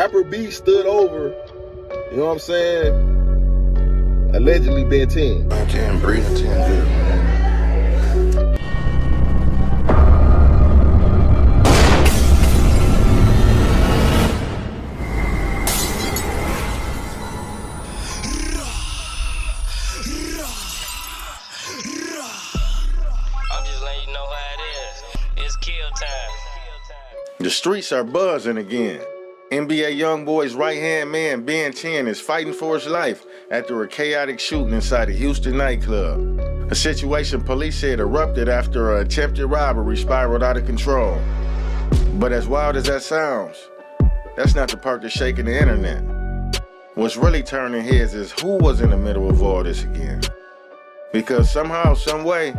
Rapper B stood over, you know what I'm saying, allegedly Ben 10. I can't breathe in 10 good. I'm just letting you know how it is. It's kill time. The streets are buzzing again. NBA YoungBoy's right-hand man, Ben 10, is fighting for his life after a chaotic shooting inside a Houston nightclub. A situation police said erupted after an attempted robbery spiraled out of control. But as wild as that sounds, that's not the part that's shaking the internet. What's really turning heads is who was in the middle of all this again. Because somehow, some way,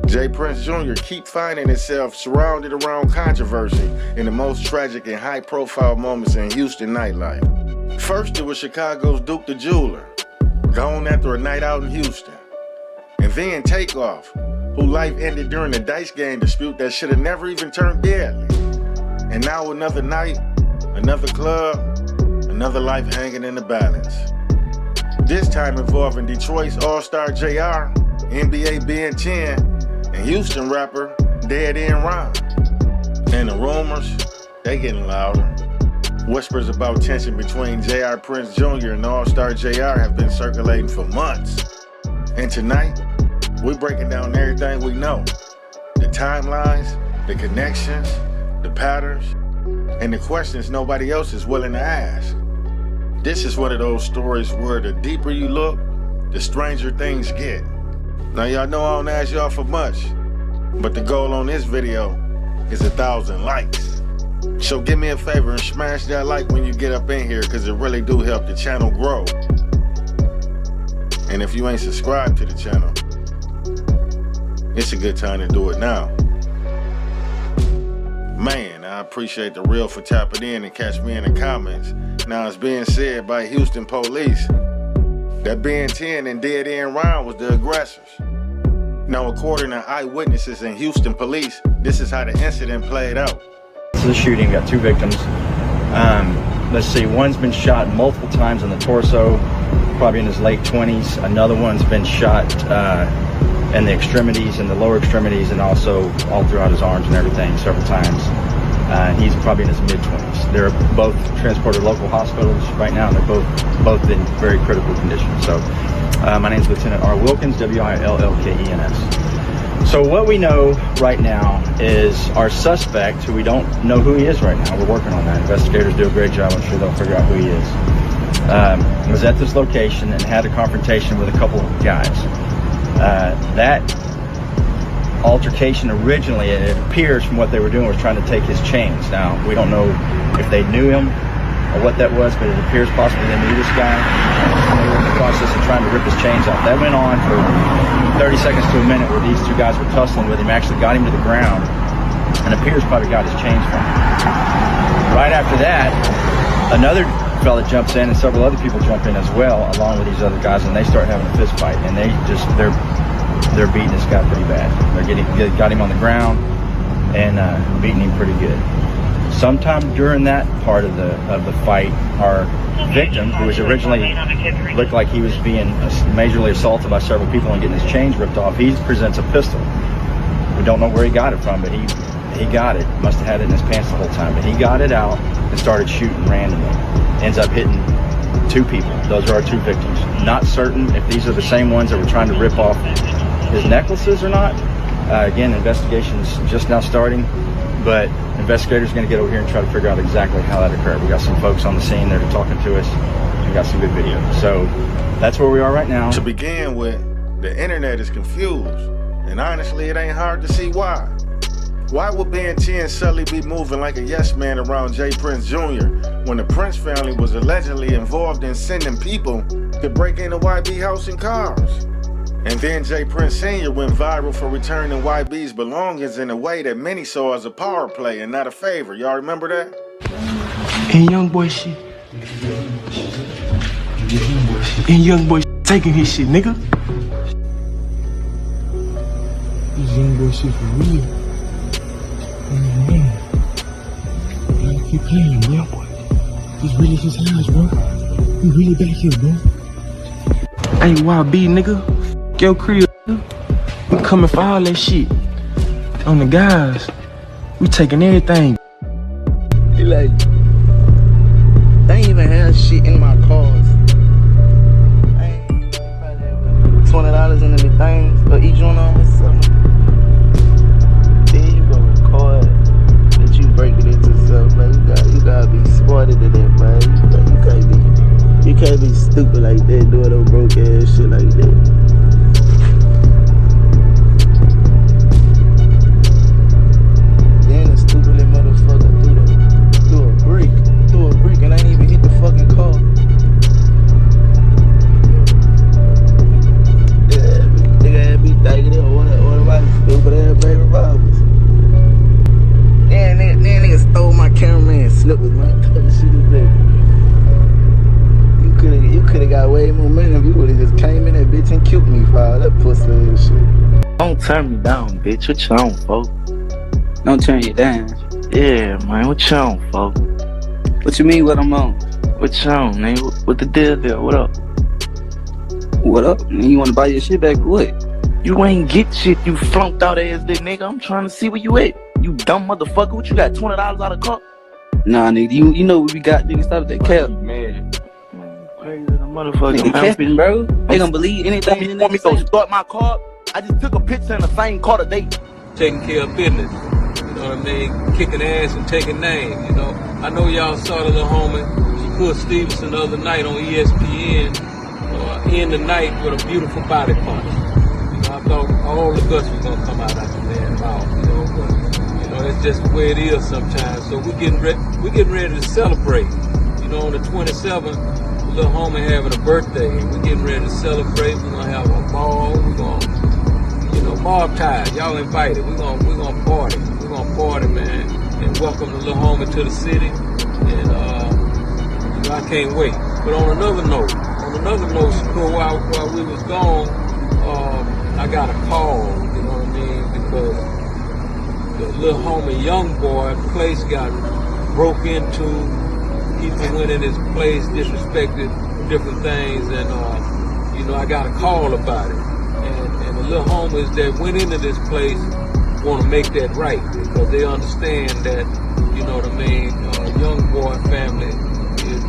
J. Prince Jr. keep finding himself surrounded around controversy in the most tragic and high-profile moments in Houston nightlife. First, it was Chicago's Duke the Jeweler, gone after a night out in Houston. And then Takeoff, whose life ended during a dice game dispute that should have never even turned deadly. And now another night, another club, another life hanging in the balance. This time involving Detroit's Allstar Jr., NBA Ben 10, and Houston rapper Dead End Ron. And the rumors, they getting louder. Whispers about tension between J.R. Prince Jr. and Allstar Jr. have been circulating for months. And tonight, we're breaking down everything we know. The timelines, the connections, the patterns, and the questions nobody else is willing to ask. This is one of those stories where the deeper you look, the stranger things get. Now y'all know I don't ask y'all for much, but the goal on this video is 1,000 likes. So give me a favor and smash that like when you get up in here, because it really do help the channel grow. And if you ain't subscribed to the channel, it's a good time to do it now. Man, I appreciate the real for tapping in and catch me in the comments. Now it's being said by Houston police that Ben 10 and Dead End Ron was the aggressors. Now, according to eyewitnesses and Houston police, this is how the incident played out. This is a shooting. We got 2 victims. Let's see, one's been shot multiple times in the torso, probably in his late 20s. Another one's been shot in the extremities, in the lower extremities, and also all throughout his arms and everything several times. He's probably in his mid-20s. They're both transported to local hospitals right now, and they're both in very critical condition. So my name is Lieutenant R. Wilkins, W-I-L-L-K-E-N-S. So what we know right now is our suspect, who we don't know who he is right now. We're working on that. Investigators do a great job. I'm sure they'll figure out who he is. Was at this location and had a confrontation with a couple of guys. That altercation originally, it appears from what they were doing, was trying to take his chains. Now, we don't know if they knew him or what that was, but it appears possibly they knew this guy. And they were in the process of trying to rip his chains off. That went on for 30 seconds to a minute where these 2 guys were tussling with him, actually got him to the ground, and appears probably got his chains from him. Right after that, another fella jumps in and several other people jump in as well, along with these other guys, and they start having a fist fight, and they're beating this guy pretty bad. They got him on the ground and beating him pretty good. Sometime during that part of the fight, our victim, who was originally looked like he was being majorly assaulted by several people and getting his chains ripped off, he presents a pistol. We don't know where he got it from, but he got it. Must have had it in his pants the whole time. But he got it out and started shooting randomly. Ends up hitting 2 people. Those are our 2 victims. Not certain if these are the same ones that were trying to rip off his necklaces or not. Again, investigation's just now starting, but investigators are going to get over here and try to figure out exactly how that occurred. We got some folks on the scene that are talking to us. We got some good video. So that's where we are right now. To begin with, the internet is confused, and honestly, it ain't hard to see why. Why would Ben 10 suddenly be moving like a yes man around J. Prince Jr. when the Prince family was allegedly involved in sending people to break into YB house and cars? And then J. Prince Sr. went viral for returning YB's belongings in a way that many saw as a power play and not a favor. Y'all remember that? And young boy shit. And young boy taking his shit, nigga. This young boy shit for real. Man, keep playing, young boy. This really his house, bro. We really back here, bro. Hey, YB, nigga. F your crib, nigga. We coming for all that shit. On the guys. We taking everything. He like, they ain't even have shit in my cars. I ain't probably have $20 in everything for each one of them. Then you go record that you break it into stuff, man. You gotta be smarter than that, man. You can't be stupid like that, doing no broke ass shit like that. Then the stupid little motherfucker threw a brick and ain't even hit the fucking car. Yeah, nigga had me thinking they one of my stupid ass baby robbers. Then nigga stole my cameraman slippers, man. You coulda got way more money if you would've just came in that bitch and killed me for all that pussy and shit. Don't turn me down, bitch. What you on, folks? Don't turn you down. Yeah, man. What you on, folks? What you mean what I'm on? What you on, nigga? What the deal there? What up? What up? You wanna buy your shit back or what? You ain't get shit, you flunked out ass little nigga. I'm trying to see where you at. You dumb motherfucker. What you got, $20 out of car? Nah, nigga, you know what we got, nigga. Stop that cap. Man. Crazy as a motherfucker. Nigga, capping, bro. They gonna believe anything. You want me to start my car? I just took a picture in the same car today. Taking care of business, you know what I mean? Kicking ass and taking names, you know. I know y'all saw the little homie, Shakur Stevenson, the other night on ESPN, end the night with a beautiful body punch. You know, I thought all the guts was gonna come out after the man's mouth, you know, but you know, it's just the way it is sometimes. So we're getting ready to celebrate. You know, on the 27th, the little homie having a birthday, and we're getting ready to celebrate. We're gonna have a ball. We're gonna, you know, mob ties. Y'all invited. We're gonna party. We're gonna party, man, and welcome the little homie to the city. And you know, I can't wait. But on another note, Shakur, while we was gone, I got a call. You know what I mean? Because the little homie, young boy, place got broke into. People went in his place, disrespected different things, and you know, I got a call about it. And the little homies that went into this place want to make that right because they understand that, you know what I mean, young boy family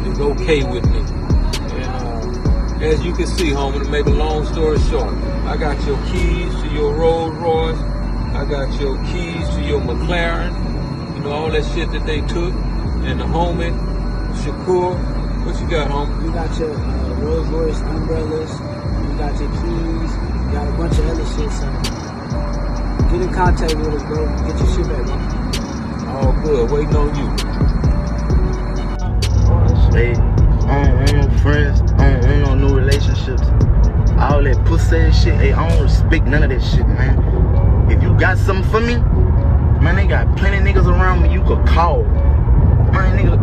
is okay with me. And as you can see, homie, to make a long story short, I got your keys to your Rolls Royce, I got your keys to your McLaren, you know, all that shit that they took, and the homie, Shakur, what you got, homie? You got your Rolls Royce umbrellas, you got your keys, you got a bunch of other shit, so get in contact with us, bro. Get your shit back, bro. All good, waiting on you. Hey, I don't want no friends, I don't want no new relationships. All that pussy ass shit, hey, I don't respect none of that shit, man. If you got something for me, man, they got plenty of niggas around me you could call. Man, nigga,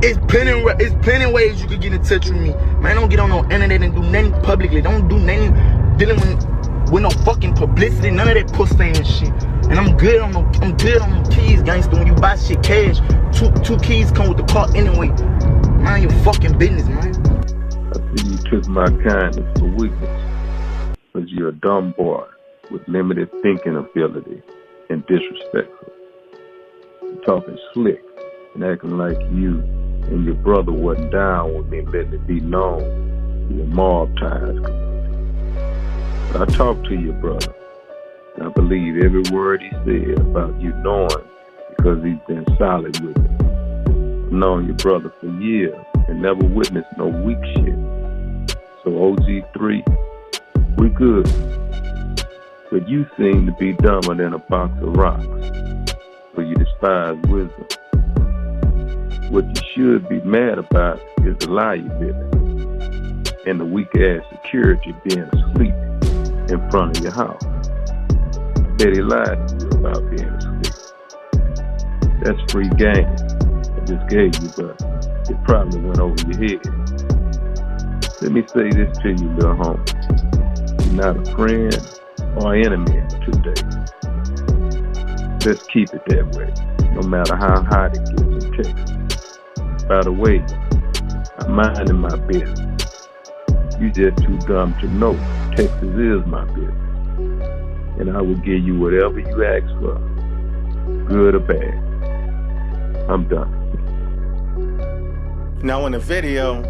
it's plenty ways you could get in touch with me. Man, don't get on no internet and do nothing publicly. Don't do nothing dealing with no fucking publicity, none of that pussy and shit. And I'm good on them keys, gangster. When you buy shit cash, two keys come with the car anyway. Mind your fucking business, man. I see you took my kindness for weakness, because you're a dumb boy with limited thinking ability and disrespectful. You're talking slick and acting like you and your brother wasn't down with me letting it be known your mob ties. I talked to your brother, and I believe every word he said about you knowing because he's been solid with me. I've known your brother for years and never witnessed no weak shit. So OG3, we good. But you seem to be dumber than a box of rocks, for you despise wisdom. What you should be mad about is the lie you live in, and the weak-ass security being asleep in front of your house. I bet he lied to you about being asleep. That's free game I just gave you, but it probably went over your head. Let me say this to you, little homie. You're not a friend or enemy today. Let's keep it that way, no matter how hot it gets in Texas. By the way, I'm minding my business. You just too dumb to know Texas is my business. And I will give you whatever you ask for, good or bad. I'm done. Now in the video,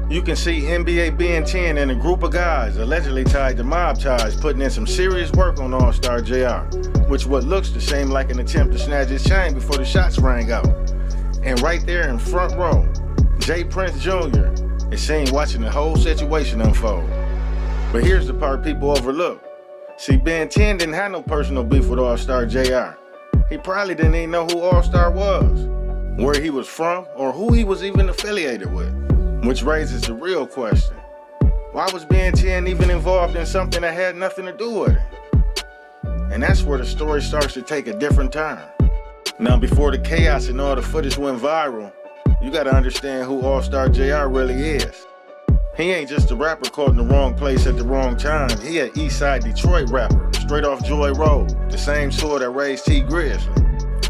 you can see NBA Ben 10 and a group of guys allegedly tied to mob ties putting in some serious work on Allstar Jr., which what looks to seem like an attempt to snatch his chain before the shots rang out. And right there in front row, J Prince Jr. is seen watching the whole situation unfold. But here's the part people overlook. See, Ben 10 didn't have no personal beef with Allstar Jr. He probably didn't even know who Allstar was, where he was from, or who he was even affiliated with. Which raises the real question. Why was Ben 10 even involved in something that had nothing to do with it? And that's where the story starts to take a different turn. Now, before the chaos and all the footage went viral, you gotta understand who Allstar Jr. really is. He ain't just a rapper caught in the wrong place at the wrong time. He an Eastside Detroit rapper, straight off Joy Road, the same soil that raised T Grizzly.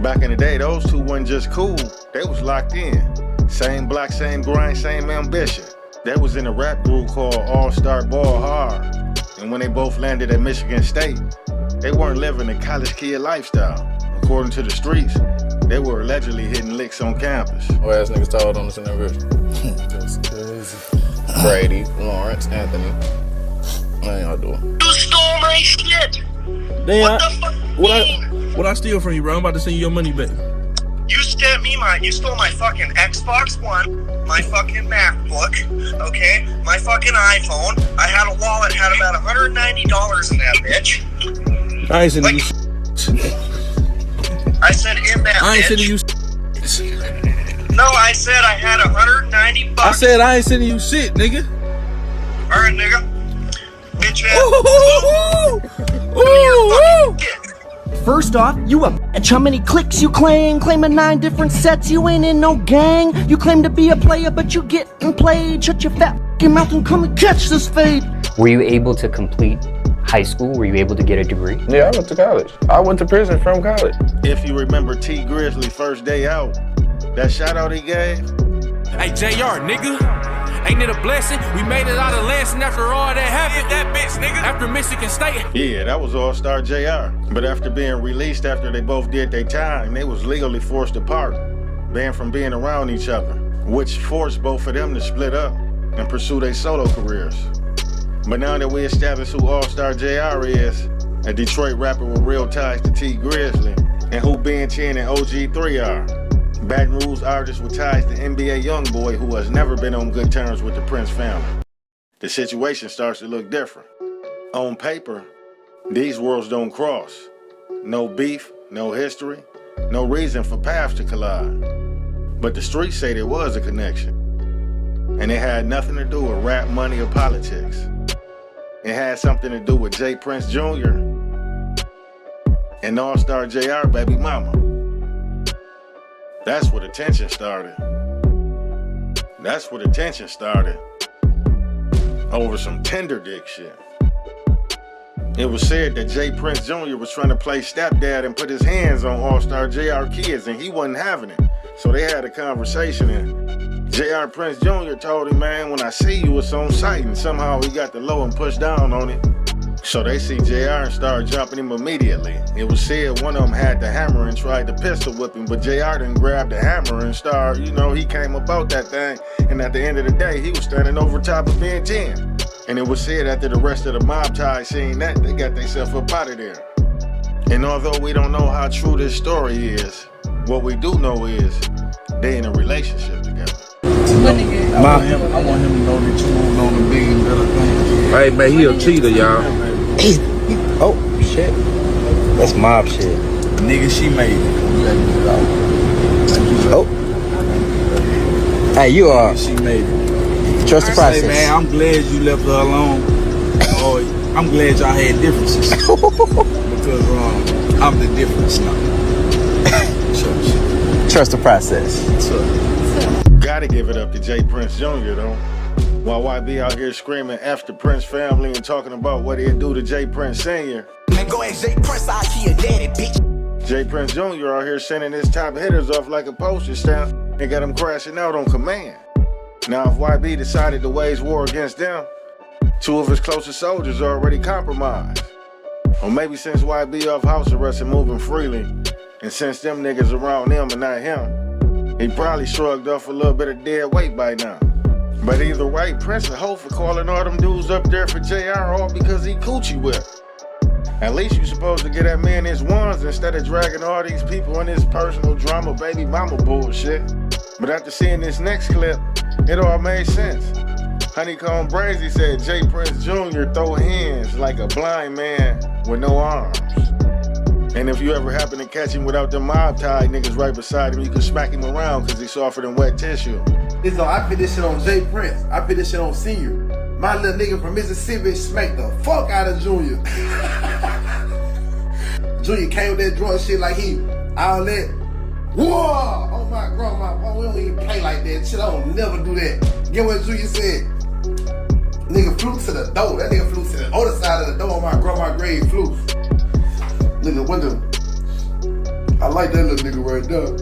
Back in the day, those two wasn't just cool, they was locked in. Same block, same grind, same ambition. They was in a rap group called Allstar Ball Hard. And when they both landed at Michigan State, they weren't living a college kid lifestyle. According to the streets, they were allegedly hitting licks on campus. What ass niggas told on us in that verse? That's crazy. Brady, Lawrence, Anthony. What y'all doing? You stole my shit! Damn, What the fuck you mean? what I steal from you, bro? I'm about to send you your money back. You stole my fucking Xbox One, my fucking MacBook, okay? My fucking iPhone. I had a wallet, had about $190 in that bitch. I ain't sending you I said in that I ain't bitch. sending you No, I said I had $190 bucks. I said I ain't sending you shit, nigga. Alright, nigga. Bitch ass. First off, you a bitch. How many clicks you claim? Claiming 9 different sets, you ain't in no gang. You claim to be a player, but you getting played. Shut your fat f***ing mouth and come and catch this fade. Were you able to complete high school? Were you able to get a degree? Yeah, I went to college. I went to prison from college. If you remember T Grizzly first day out, that shout out he gave. Hey, JR, nigga. Ain't it a blessing? We made it out of Lansing after all that happened. That bitch, nigga. After Michigan State. Yeah, that was Allstar Jr. But after being released after they both did their time, they was legally forced apart, banned from being around each other, which forced both of them to split up and pursue their solo careers. But now that we established who Allstar Jr. is, a Detroit rapper with real ties to T Grizzly, and who Ben 10 and OG3 are, Baton Rouge artist with ties to NBA YoungBoy who has never been on good terms with the Prince family, the situation starts to look different. On paper, these worlds don't cross. No beef, no history, no reason for paths to collide. But the streets say there was a connection. And it had nothing to do with rap, money, or politics. It had something to do with J Prince Jr. and Allstar Jr. baby mama. That's where the tension started. That's where the tension started. Over some tender dick shit. It was said that J Prince Jr. was trying to play stepdad and put his hands on Allstar Jr. kids, and he wasn't having it. So they had a conversation, and J.R. Prince Jr. told him, man, when I see you, it's on sight, and somehow he got the low and pushed down on it. So they see JR and started jumping him immediately. It was said one of them had the hammer and tried to pistol whip him, but JR didn't grab the hammer and start, he came about that thing. And at the end of the day, he was standing over top of Ben 10. And it was said after the rest of the mob ties seen that, they got themselves up out of there. And although we don't know how true this story is, what we do know is they in a relationship together. I want him to know that you moved on to bigger and better things. Hey man, he a cheater, y'all. Oh shit, that's mob shit. Nigga, she made it. Oh, hey, you are. She made it. Trust the process. Hey man, I'm glad you left her alone. Or I'm glad y'all had differences because I'm the difference now. Trust the process. Gotta give it up to J Prince Jr. though. While YB out here screaming F the Prince family and talking about what he'd do to J Prince Sr. Man, go ahead, J Prince, I'll kill your daddy, bitch. J Prince Jr. out here sending his top hitters off like a postage stamp. and got them crashing out on command. Now, if YB decided to wage war against them, 2 of his closest soldiers are already compromised. Or maybe since YB off house arrest and moving freely, and since them niggas around him and not him, he probably shrugged off a little bit of dead weight by now. But either way, Prince a hoe for calling all them dudes up there for JR all because he coochie whipped. At least you supposed to get that man his ones instead of dragging all these people in this personal drama baby mama bullshit. But after seeing this next clip, it all made sense. Honeycomb Brazy said J. Prince Jr. throw hands like a blind man with no arms. And if you ever happen to catch him without the mob tie niggas right beside him, you can smack him around because he's softer than wet tissue. So I put this shit on J. Prince. I put this shit on Senior. My little nigga from Mississippi smacked the fuck out of Junior. Junior came with that drunk shit like he all that. Whoa! Oh my grandma, oh, we don't even play like that shit. I don't never do that. Get what Junior said? Nigga flew to the door. That nigga flew to the other side of the door on my grandma's grave flew. Nigga, what the? I like that little nigga right there.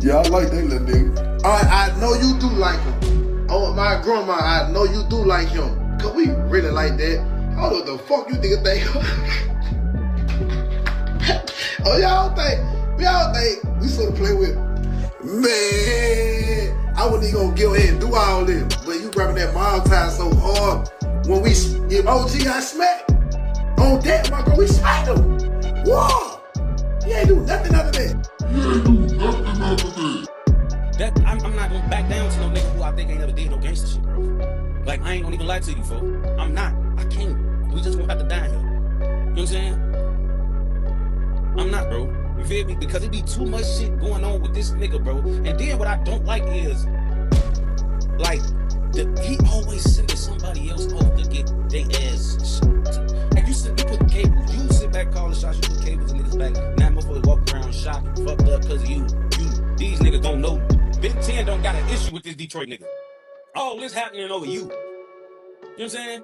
Yeah, I like that little nigga. I know you do like him. Oh, my grandma, I know you do like him. Cause we really like that. I don't know what the fuck you nigga think. Oh, y'all think we sort of play with? Man, I wasn't even gonna get ahead and do all this. But you grabbing that mom tie so hard. When if OG got smacked, on that, my girl, we smacked him. Whoa! He ain't do nothing other than that. I'm not gonna back down to no nigga who I think ain't never did no gangster shit, bro. Like, I ain't gonna even lie to you, folks. I'm not. I can't. We just gonna have to die here. You know what I'm saying? I'm not, bro. You feel me? Because it be too much shit going on with this nigga, bro. And then what I don't like is, like, he always sending somebody else off to get their ass shot. Like, you put cables. You sit back calling shots, you put cables in niggas back. Now motherfuckers walk around shot, fucked up because of you. These niggas don't know. Big 10 don't got an issue with this Detroit nigga. All this happening over you. You know what I'm saying?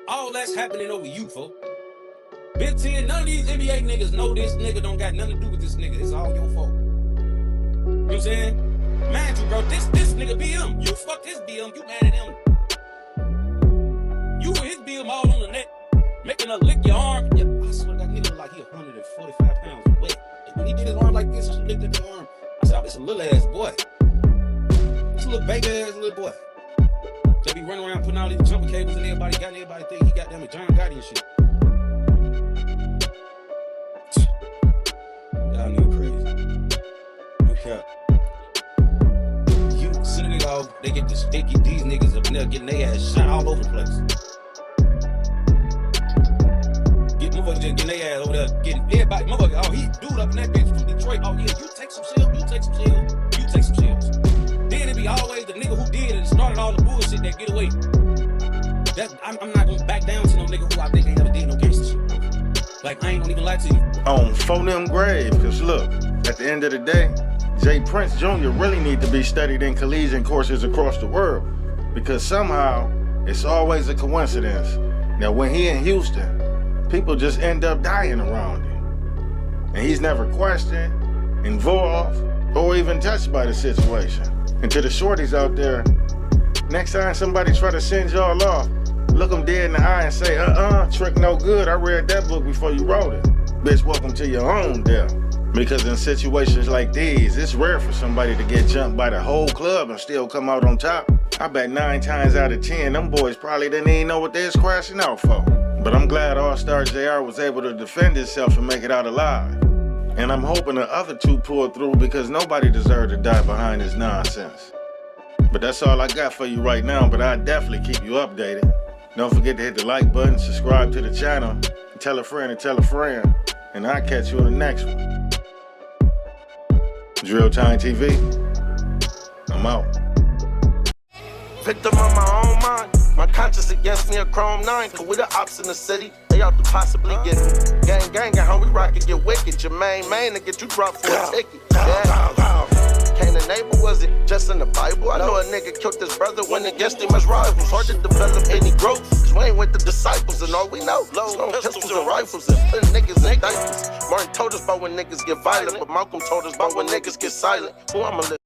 All that's happening over you, folks. Big 10, none of these NBA niggas know this nigga don't got nothing to do with this nigga. It's all your fault. You know what I'm saying? Mind you, bro, this nigga BM. You fucked his BM, you mad at him. You and his BM all on the net, making her lick your arm. Yeah, I swear that nigga look like he 145 pounds of weight. When he did his arm like this, she licked at the arm. I said, oh, this a little ass boy. This a little baby ass little boy. They be running around putting all these jumper cables and everybody think he got them with John Gotti and shit. Y'all nigga crazy. No cap. You send a nigga off, they get these niggas up in there getting their ass shot all over the place. Get motherfuckers just getting their ass over there, getting everybody, motherfucker, oh, he dude up in that bitch from Detroit, oh yeah, you take some shells, you take some shells, you take some shells. Then it be always the nigga who did it and started all the bullshit that get away. I'm not gonna back down to no nigga who I think ain't never did no gangster shit, bro. Like, I ain't gonna even lie to you. On for them grave, cause look, at the end of the day, J. Prince Jr. really need to be studied in collegiate courses across the world. Because somehow, it's always a coincidence that when he in Houston, people just end up dying around him. And he's never questioned, involved, or even touched by the situation. And to the shorties out there, next time somebody try to send y'all off, look them dead in the eye and say, trick no good, I read that book before you wrote it. Bitch, welcome to your own death. Because in situations like these, it's rare for somebody to get jumped by the whole club and still come out on top. I bet 9 times out of 10, them boys probably didn't even know what they was crashing out for. But I'm glad Allstar Jr. was able to defend himself and make it out alive. And I'm hoping the other 2 pull through because nobody deserved to die behind this nonsense. But that's all I got for you right now, but I'll definitely keep you updated. Don't forget to hit the like button, subscribe to the channel, tell a friend and tell a friend, and I'll catch you in the next one. Drill Time TV, I'm out. Victim of my own mind. My conscience against me a chrome 9. Cause we the ops in the city. They out to possibly get me. Gang, and how we rock and get wicked. Your main to get you dropped for a ticket. Yeah. Can't the neighbor was it? just in the Bible. I know a nigga killed his brother, went against him as rivals. Hard to develop any growth, cause we ain't with the disciples, and all we know, long pistols and rifles and putting niggas in diapers. Martin told us about when niggas get violent, but Malcolm told us about when niggas get silent. Who I'ma listen